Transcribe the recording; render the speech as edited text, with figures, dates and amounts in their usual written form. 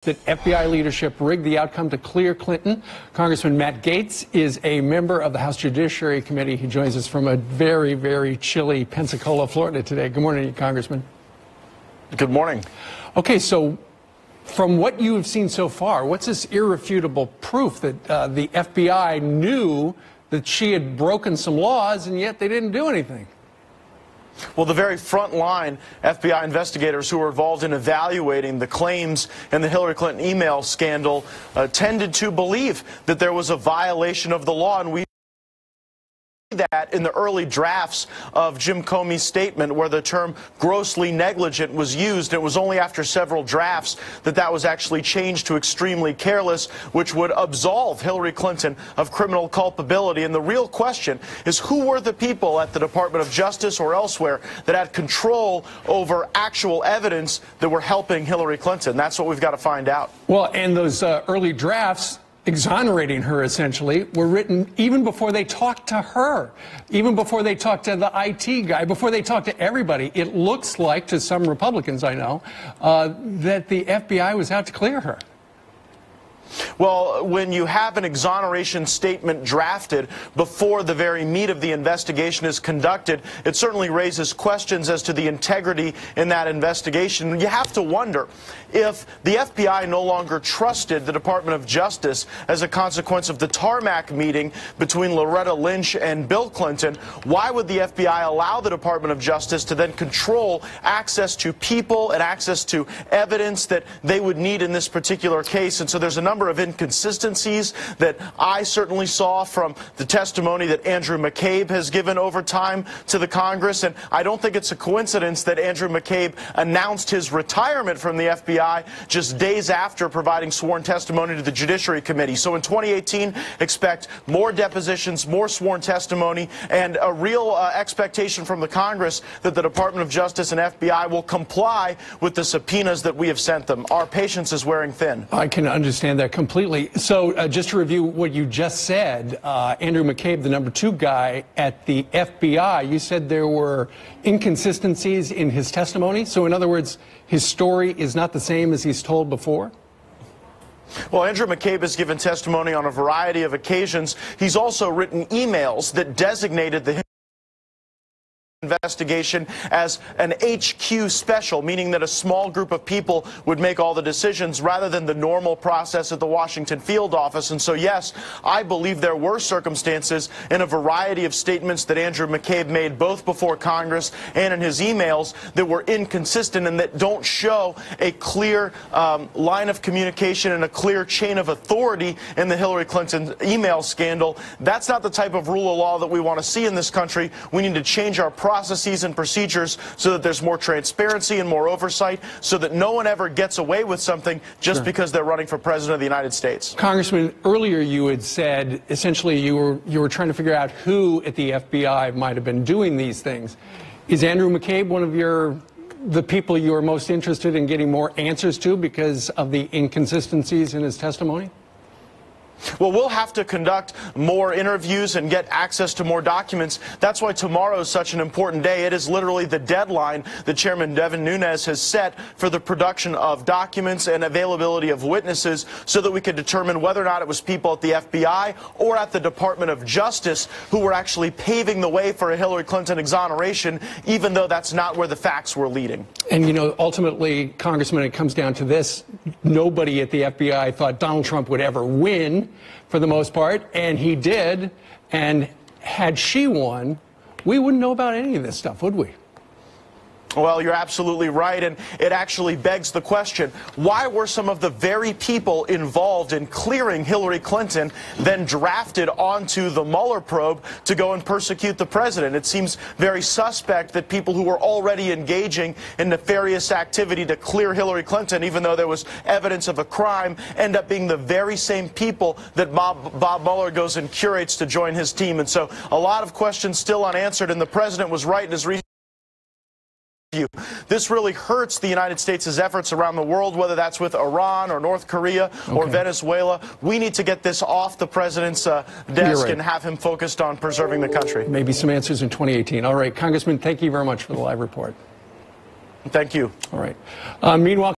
that FBI leadership rigged the outcome to clear Clinton. Congressman Matt Gaetz is a member of the House Judiciary Committee. He joins us from a very, very chilly Pensacola, Florida today. Good morning, Congressman. Good morning. Okay, so from what you have seen so far, what's this irrefutable proof that the FBI knew that she had broken some laws and yet they didn't do anything? Well, the very front line FBI investigators who were involved in evaluating the claims in the Hillary Clinton email scandal tended to believe that there was a violation of the law, and we that in the early drafts of Jim Comey's statement where the term grossly negligent was used. It was only after several drafts that that was actually changed to extremely careless, which would absolve Hillary Clinton of criminal culpability. And the real question is, who were the people at the Department of Justice or elsewhere that had control over actual evidence that were helping Hillary Clinton? That's what we've got to find out. Well, and those early drafts exonerating her, essentially, were written even before they talked to her, even before they talked to the IT guy, before they talked to everybody. It looks like, to some Republicans I know, that the FBI was out to clear her. Well, when you have an exoneration statement drafted before the very meat of the investigation is conducted, it certainly raises questions as to the integrity in that investigation. You have to wonder if the FBI no longer trusted the Department of Justice as a consequence of the tarmac meeting between Loretta Lynch and Bill Clinton. Why would the FBI allow the Department of Justice to then control access to people and access to evidence that they would need in this particular case? And so there's a number of inconsistencies that I certainly saw from the testimony that Andrew McCabe has given over time to the Congress. And I don't think it's a coincidence that Andrew McCabe announced his retirement from the FBI just days after providing sworn testimony to the Judiciary Committee. So in 2018, expect more depositions, more sworn testimony, and a real expectation from the Congress that the Department of Justice and FBI will comply with the subpoenas that we have sent them. Our patience is wearing thin. I can understand that completely. So just to review what you just said, Andrew McCabe, the #2 guy at the FBI, you said there were inconsistencies in his testimony. So in other words, his story is not the same as he's told before? Well, Andrew McCabe has given testimony on a variety of occasions. He's also written emails that designated the investigation as an HQ special, meaning that a small group of people would make all the decisions rather than the normal process at the Washington field office. And so, yes, I believe there were circumstances in a variety of statements that Andrew McCabe made both before Congress and in his emails that were inconsistent and that don't show a clear line of communication and a clear chain of authority in the Hillary Clinton email scandal. That's not the type of rule of law that we want to see in this country. We need to change our processes and procedures so that there's more transparency and more oversight, so that no one ever gets away with something just because they're running for president of the United States. Congressman, earlier you had said essentially you were trying to figure out who at the FBI might have been doing these things. Is Andrew McCabe one of the people you are most interested in getting more answers to because of the inconsistencies in his testimony? Well, we'll have to conduct more interviews and get access to more documents. That's why tomorrow is such an important day. It is literally the deadline that Chairman Devin Nunes has set for the production of documents and availability of witnesses so that we could determine whether or not it was people at the FBI or at the Department of Justice who were actually paving the way for a Hillary Clinton exoneration, even though that's not where the facts were leading. And, you know, ultimately, Congressman, it comes down to this. Nobody at the FBI thought Donald Trump would ever win, for the most part, and he did. And had she won, we wouldn't know about any of this stuff, would we? Well, you're absolutely right, and it actually begs the question, why were some of the very people involved in clearing Hillary Clinton then drafted onto the Mueller probe to go and persecute the president? It seems very suspect that people who were already engaging in nefarious activity to clear Hillary Clinton, even though there was evidence of a crime, end up being the very same people that Bob Mueller goes and curates to join his team. And so a lot of questions still unanswered, and the president was right in his reasoning. This really hurts the United States' efforts around the world, whether that's with Iran or North Korea or Venezuela. We need to get this off the president's desk and have him focused on preserving the country. Maybe some answers in 2018. All right, Congressman, thank you very much for the live report. Thank you. All right. Meanwhile,